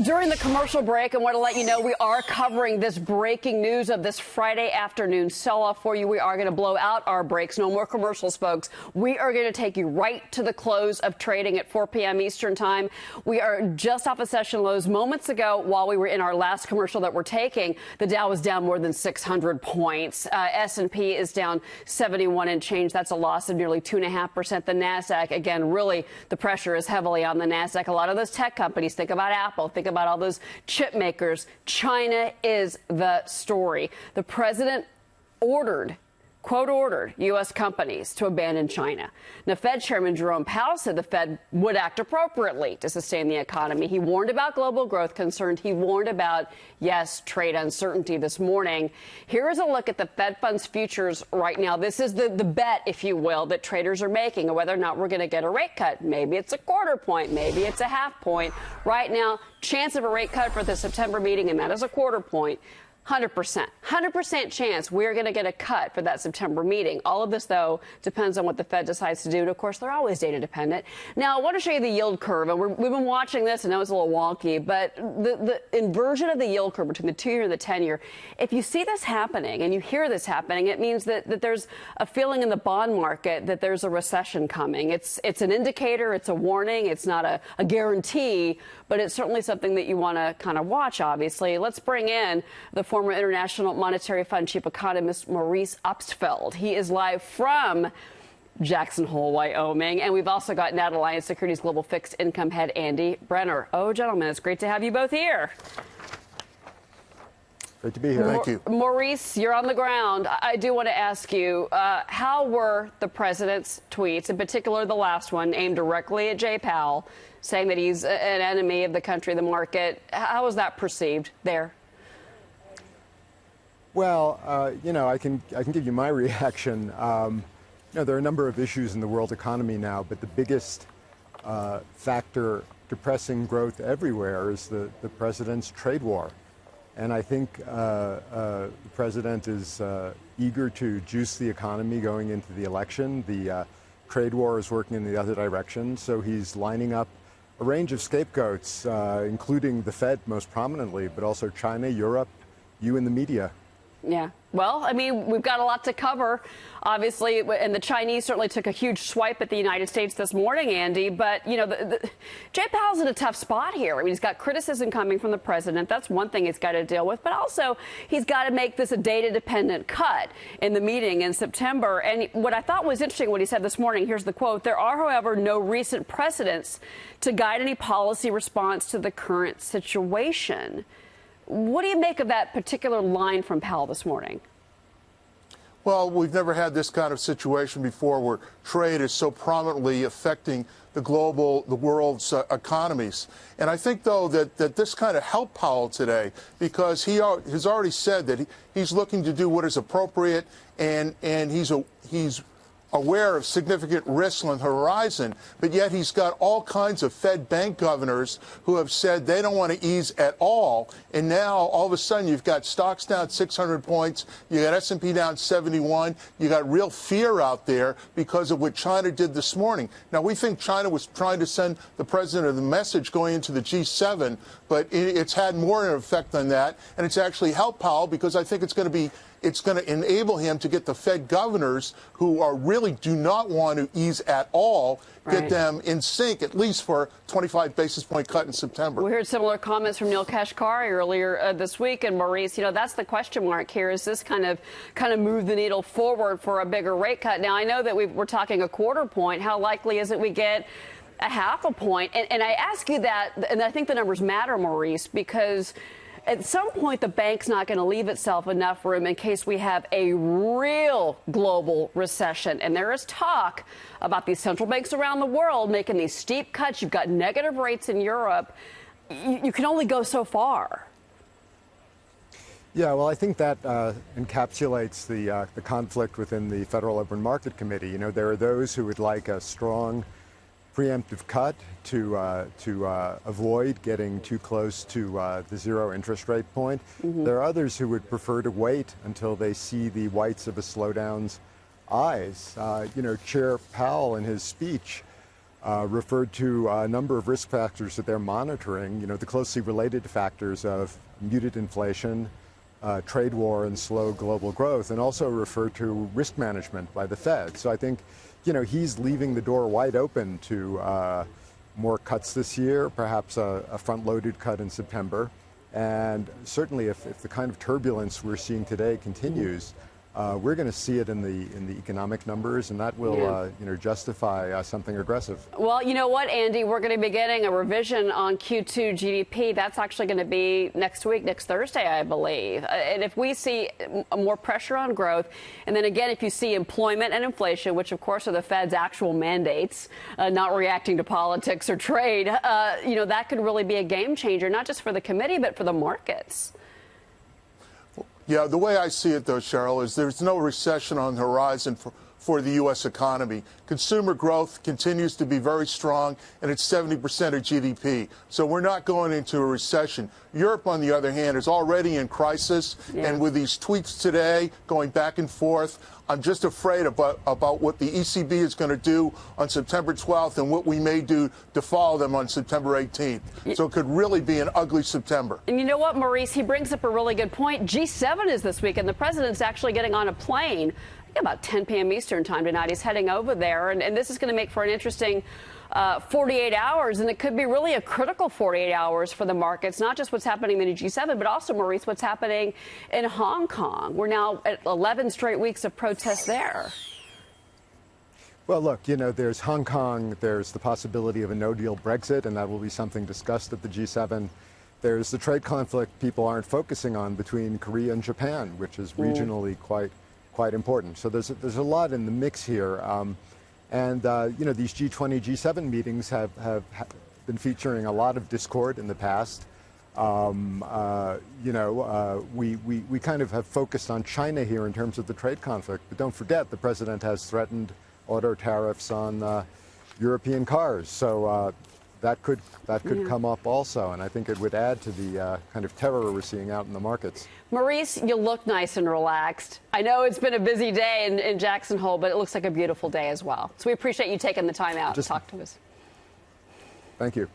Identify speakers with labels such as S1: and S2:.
S1: During the commercial break, I want to let you know we are covering this breaking news of this Friday afternoon sell-off for you. We are going to blow out our breaks. No more commercials, folks. We are going to take you right to the close of trading at 4 p.m. Eastern time. We are just off of session lows. Moments ago, while we were in our last commercial that we're taking, the Dow was down more than 600 points. S&P is down 71 and change. That's a loss of nearly 2.5%. The NASDAQ, again, really the pressure is heavily on the NASDAQ. A lot of those tech companies, think about Apple, think about all those chip makers. China is the story. The president ordered, quote, ordered U.S. companies to abandon China. Now, Fed Chairman Jerome Powell said the Fed would act appropriately to sustain the economy. He warned about global growth concerns. He warned about, yes, trade uncertainty this morning. Here is a look at the Fed funds futures right now. This is the bet, if you will, that traders are making, or whether or not we're going to get a rate cut. Maybe it's a quarter point. Maybe it's a half point. Right now, chance of a rate cut for the September meeting, and that is a quarter point. 100% chance we're going to get a cut for that September meeting. All of this, though, depends on what the Fed decides to do. And, of course, they're always data dependent. Now, I want to show you the yield curve. And we've been watching this. I know it's a little wonky, but the inversion of the yield curve between the 2-year and the 10-year, if you see this happening and you hear this happening, it means that there's a feeling in the bond market that there's a recession coming. It's an indicator. It's a warning. It's not a guarantee, but it's certainly something that you want to kind of watch, obviously. Let's bring in the former International Monetary Fund chief economist Maurice Obstfeld. He is live from Jackson Hole, Wyoming. And we've also got NatAlliance Securities Global Fixed Income Head Andy Brenner. Oh, gentlemen, it's great to have you both here.
S2: Great to be here. Thank you.
S1: Maurice, you're on the ground. I do want to ask you, how were the president's tweets, in particular the last one, aimed directly at Jay Powell, saying that he's an enemy of the country, the market? How was that perceived there?
S2: Well, I can give you my reaction. There are a number of issues in the world economy now, but the biggest factor depressing growth everywhere is the president's trade war. And I think the president is eager to juice the economy going into the election. The trade war is working in the other direction, so he's lining up a range of scapegoats, including the Fed most prominently, but also China, Europe, you and the media.
S1: Yeah. Well, I mean, we've got a lot to cover, obviously, and the Chinese certainly took a huge swipe at the United States this morning, Andy. But, Jay Powell's in a tough spot here. I mean, he's got criticism coming from the president. That's one thing he's got to deal with. But also, he's got to make this a data-dependent cut in the meeting in September. And what I thought was interesting, what he said this morning, here's the quote: "There are, however, no recent precedents to guide any policy response to the current situation." What do you make of that particular line from Powell this morning?
S3: Well, we've never had this kind of situation before where trade is so prominently affecting the world's economies. And I think, though, that this kind of helped Powell today because he has already said that he's looking to do what is appropriate, and he's aware of significant risks on the horizon, but yet he's got all kinds of Fed bank governors who have said they don't want to ease at all. And now, all of a sudden, you've got stocks down 600 points. You got S&P down 71. You got real fear out there because of what China did this morning. Now, we think China was trying to send the president a message going into the G7, but it's had more of an effect than that. And it's actually helped Powell because I think it's going to enable him to get the Fed governors who really do not want to ease at all, get them in sync, at least for a 25 basis point cut in September.
S1: We heard similar comments from Neil Kashkari earlier this week. And Maurice, that's the question mark here. Is this kind of move the needle forward for a bigger rate cut? Now, I know that we're talking a quarter point. How likely is it we get a half a point? And I ask you that, and I think the numbers matter, Maurice, because at some point, the bank's not going to leave itself enough room in case we have a real global recession. And there is talk about these central banks around the world making these steep cuts. You've got negative rates in Europe. You can only go so far.
S2: Yeah, well, I think that encapsulates the conflict within the Federal Open Market Committee. There are those who would like a strong preemptive cut to avoid getting too close to the zero interest rate point. Mm-hmm. There are others who would prefer to wait until they see the whites of a slowdown's eyes. Chair Powell in his speech referred to a number of risk factors that they're monitoring, the closely related factors of muted inflation, trade war, and slow global growth, and also referred to risk management by the Fed. So I think, he's leaving the door wide open to more cuts this year, perhaps a front-loaded cut in September. And certainly if the kind of turbulence we're seeing today continues, we're going to see it in the economic numbers, and that will justify something aggressive.
S1: Well, you know what, Andy, we're going to be getting a revision on Q2 GDP. That's actually going to be next week, next Thursday, I believe. And if we see more pressure on growth, and then again, if you see employment and inflation, which of course are the Fed's actual mandates, not reacting to politics or trade, that could really be a game changer, not just for the committee, but for the markets.
S3: Yeah, the way I see it, though, Cheryl, is there's no recession on the horizon for the U.S. economy. Consumer growth continues to be very strong, and it's 70% of GDP. So we're not going into a recession. Europe, on the other hand, is already in crisis. Yeah. And with these tweets today going back and forth, I'm just afraid about what the ECB is going to do on September 12th and what we may do to follow them on September 18th. So it could really be an ugly September.
S1: And you know what, Maurice? He brings up a really good point. G7 is this week, and the president's actually getting on a plane about 10 p.m. Eastern time tonight. He's heading over there, and this is going to make for an interesting 48 hours, and it could be really a critical 48 hours for the markets, not just what's happening in the G7, but also, Maurice, what's happening in Hong Kong. We're now at 11 straight weeks of protests there.
S2: Well, look, there's Hong Kong, there's the possibility of a no-deal Brexit, and that will be something discussed at the G7. There's the trade conflict people aren't focusing on between Korea and Japan, which is regionally quite important. So there's a lot in the mix here. And these G20, G7 meetings have been featuring a lot of discord in the past. We kind of have focused on China here in terms of the trade conflict. But don't forget, the president has threatened auto tariffs on European cars. So that could come up also, and I think it would add to the kind of terror we're seeing out in the markets.
S1: Maurice, you look nice and relaxed. I know it's been a busy day in Jackson Hole, but it looks like a beautiful day as well. So we appreciate you taking the time out to talk to us.
S2: Thank you.